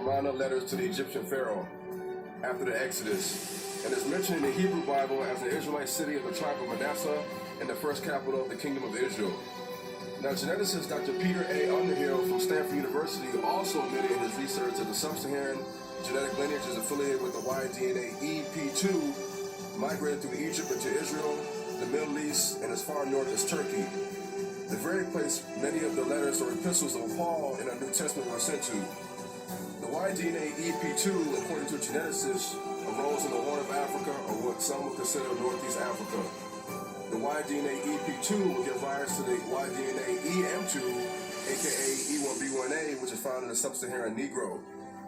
minor letters to the Egyptian pharaoh after the Exodus, and is mentioned in the Hebrew Bible as the Israelite city of the tribe of Manasseh and the first capital of the Kingdom of Israel. Now, geneticist Dr. Peter A. Underhill from Stanford University also admitted in his research that the sub-Saharan genetic lineage is affiliated with the Y-DNA EP2, migrated through Egypt into Israel, the Middle East, and as far north as Turkey, the very place many of the letters or epistles of Paul in the New Testament were sent to. The Y-DNA EP2, according to geneticists, arose in the Horn of Africa, or what some would consider Northeast Africa. The Y-DNA EP2 will give rise to the Y-DNA EM2, aka E1B1A, which is found in the sub-Saharan Negro,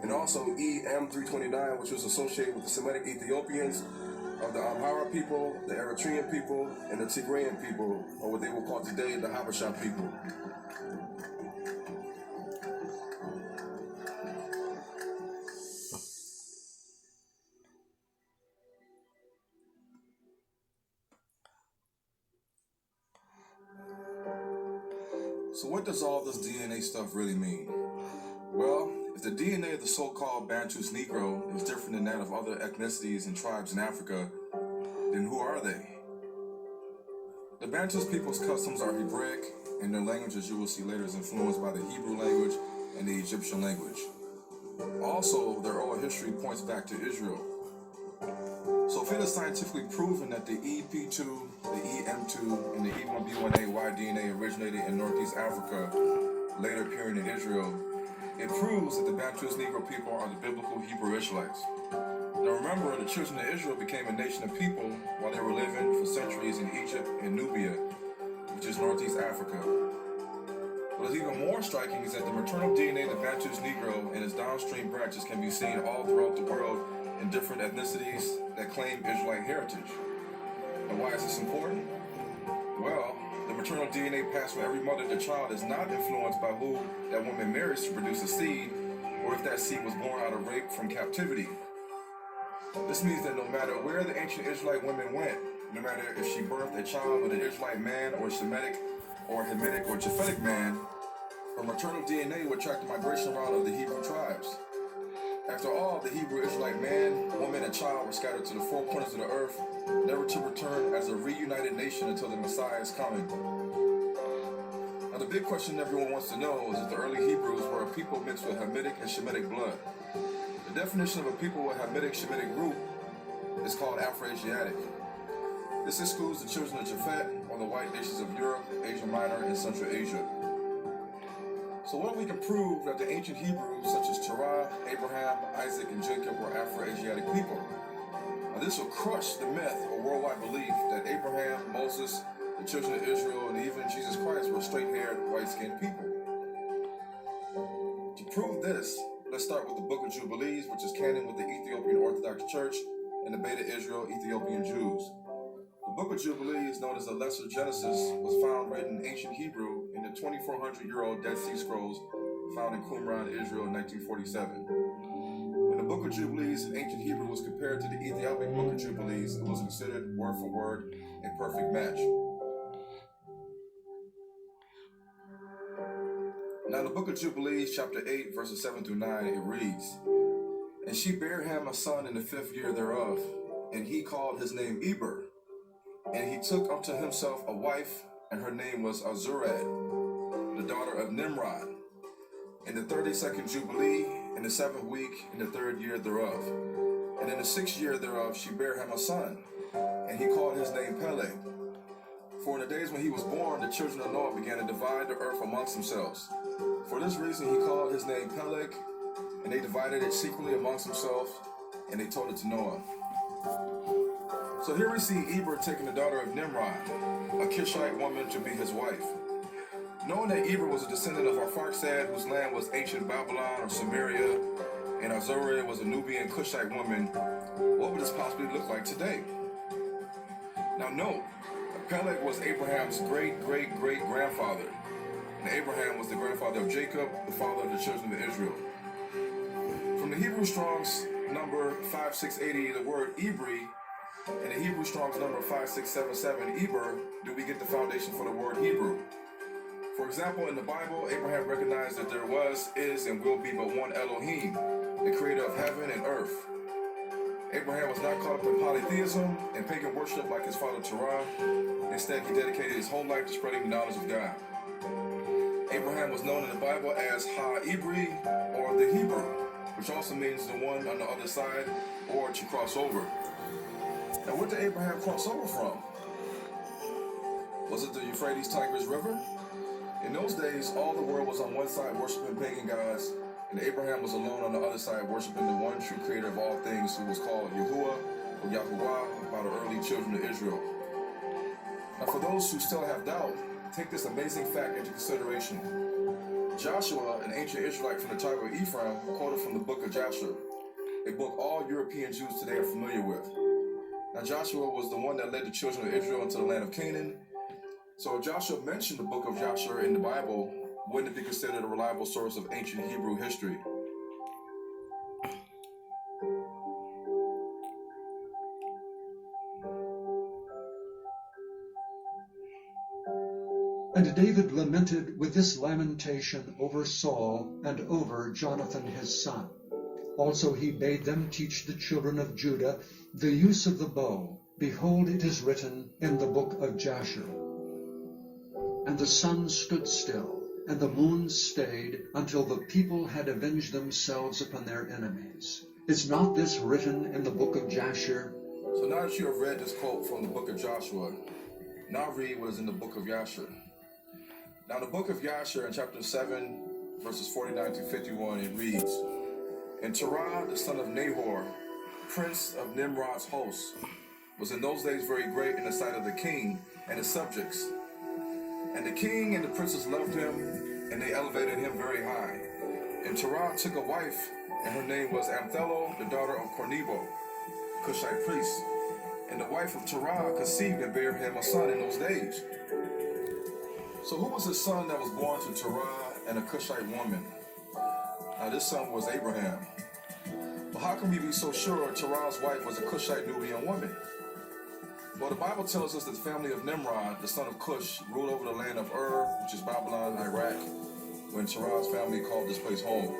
and also EM329, which was associated with the Semitic Ethiopians of the Amhara people, the Eritrean people, and the Tigrayan people, or what they will call today the Habesha people. So what does all this DNA stuff really mean? Well, if the DNA of the so-called Bantus Negro is different than that of other ethnicities and tribes in Africa, then who are they? The Bantus people's customs are Hebraic, and their language, as you will see later, is influenced by the Hebrew language and the Egyptian language. Also, their oral history points back to Israel. So if it is scientifically proven that the EP2, the EM2, and the E1B1A Y-DNA originated in Northeast Africa, later appearing in Israel, it proves that the Bantus Negro people are the biblical Hebrew Israelites. Now remember, the children of Israel became a nation of people while they were living for centuries in Egypt and Nubia, which is Northeast Africa. What is even more striking is that the maternal DNA of the Bantus Negro and its downstream branches can be seen all throughout the world in different ethnicities that claim Israelite heritage. And why is this important? Well, the maternal DNA passed from every mother to child is not influenced by who that woman marries to produce a seed, or if that seed was born out of rape from captivity. This means that no matter where the ancient Israelite women went, no matter if she birthed a child with an Israelite man or a Semitic or Hamitic or Japhetic man, her maternal DNA would track the migration route of the Hebrew tribes. After all, the Hebrew Israelite man, woman, and child were scattered to the four corners of the earth, never to return as a reunited nation until the Messiah is coming. Now the big question everyone wants to know is if the early Hebrews were a people mixed with Hamitic and Shemitic blood. The definition of a people with Hamitic-Shemitic root is called Afro-Asiatic. This excludes the children of Japhet, or the white nations of Europe, Asia Minor, and Central Asia. So what if we can prove that the ancient Hebrews, such as Terah, Abraham, Isaac, and Jacob, were Afro-Asiatic people? Now this will crush the myth or worldwide belief that Abraham, Moses, the children of Israel, and even Jesus Christ were straight-haired, white-skinned people. To prove this, let's start with the Book of Jubilees, which is canon with the Ethiopian Orthodox Church and the Beta Israel Ethiopian Jews. The Book of Jubilees, known as the Lesser Genesis, was found written in ancient Hebrew in the 2,400-year-old Dead Sea Scrolls found in Qumran, Israel in 1947. When the Book of Jubilees in ancient Hebrew was compared to the Ethiopic Book of Jubilees, it was considered word for word a perfect match. Now in the Book of Jubilees, chapter 8, verses 7 through 9, it reads, "And she bare him a son in the 5th year thereof, and he called his name Eber. And he took unto himself a wife, and her name was Azured, the daughter of Nimrod. In the 32nd Jubilee, in the 7th week, in the 3rd year thereof. And in the 6th year thereof she bare him a son, and he called his name Peleg. For in the days when he was born, the children of Noah began to divide the earth amongst themselves. For this reason he called his name Peleg, and they divided it secretly amongst themselves, and they told it to Noah." So here we see Eber taking the daughter of Nimrod, a Kishite woman, to be his wife. Knowing that Eber was a descendant of Arphaxad, whose land was ancient Babylon or Samaria, and Azured was a Nubian Cushite woman, what would this possibly look like today? Now note, Peleg was Abraham's great-great-great-grandfather, and Abraham was the grandfather of Jacob, the father of the children of Israel. From the Hebrew Strong's number 5680, the word Ibri, and the Hebrew Strong's number 5677, Eber, do we get the foundation for the word Hebrew. For example, in the Bible, Abraham recognized that there was, is, and will be but one Elohim, the creator of heaven and earth. Abraham was not caught up in polytheism and pagan worship like his father Terah. Instead, he dedicated his whole life to spreading the knowledge of God. Abraham was known in the Bible as Ha-Ibri, or the Hebrew, which also means the one on the other side, or to cross over. Now, where did Abraham cross over from? Was it the Euphrates Tigris River? In those days, all the world was on one side worshiping pagan gods, and Abraham was alone on the other side worshiping the one true creator of all things, who was called Yahuwah or Yahuwah by the early children of Israel. Now, for those who still have doubt, take this amazing fact into consideration. Joshua, an ancient Israelite from the tribe of Ephraim, quoted from the book of Joshua, a book all European Jews today are familiar with. Now, Joshua was the one that led the children of Israel into the land of Canaan. So if Joshua mentioned the book of Joshua in the Bible, wouldn't it be considered a reliable source of ancient Hebrew history? And David lamented with this lamentation over Saul and over Jonathan his son. Also he bade them teach the children of Judah the use of the bow. Behold, it is written in the book of Jasher. And the sun stood still, and the moon stayed, until the people had avenged themselves upon their enemies. Is not this written in the book of Jasher? So now that you have read this quote from the book of Joshua, now read what is in the book of Jasher. Now in the book of Jasher, in chapter 7, verses 49 to 51, it reads, And Terah, the son of Nahor, prince of Nimrod's host, was in those days very great in the sight of the king and his subjects. And the king and the princes loved him, and they elevated him very high. And Terah took a wife, and her name was Amthello, the daughter of Cornebo, Cushite priest. And the wife of Terah conceived and bare him a son in those days. So who was his son that was born to Terah and a Cushite woman? Now this son was Abraham. But how can we be so sure Terah's wife was a Cushite Nubian woman? Well, the Bible tells us that the family of Nimrod, the son of Cush, ruled over the land of Ur, which is Babylon, Iraq, when Terah's family called this place home.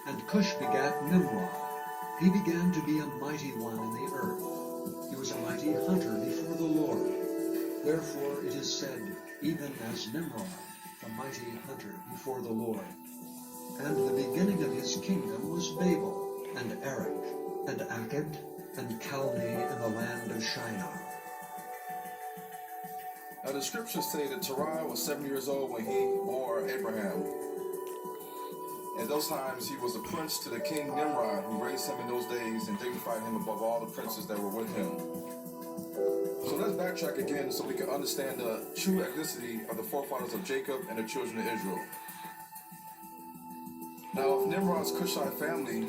And Cush begat Nimrod. He began to be a mighty one in the earth. He was a mighty hunter before the Lord. Wherefore it is said, even as Nimrod, a mighty hunter before the Lord. And the beginning of his kingdom was Babel, and Erech, and Akkad, and Calneh in the land of Shinar. Now the scriptures say that Terah was 7 years old when he bore Abraham. In those times he was a prince to the king Nimrod, who raised him in those days and dignified him above all the princes that were with him. So let's backtrack again so we can understand the true ethnicity of the forefathers of Jacob and the children of Israel. Now if Nimrod's Cushite family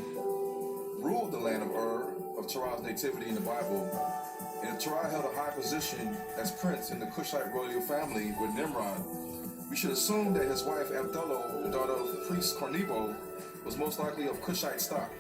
ruled the land of Ur, of Terah's nativity in the Bible, and Terah held a high position as prince in the Cushite royal family with Nimrod, we should assume that his wife Amthello, the daughter of priest Cornebo, was most likely of Cushite stock.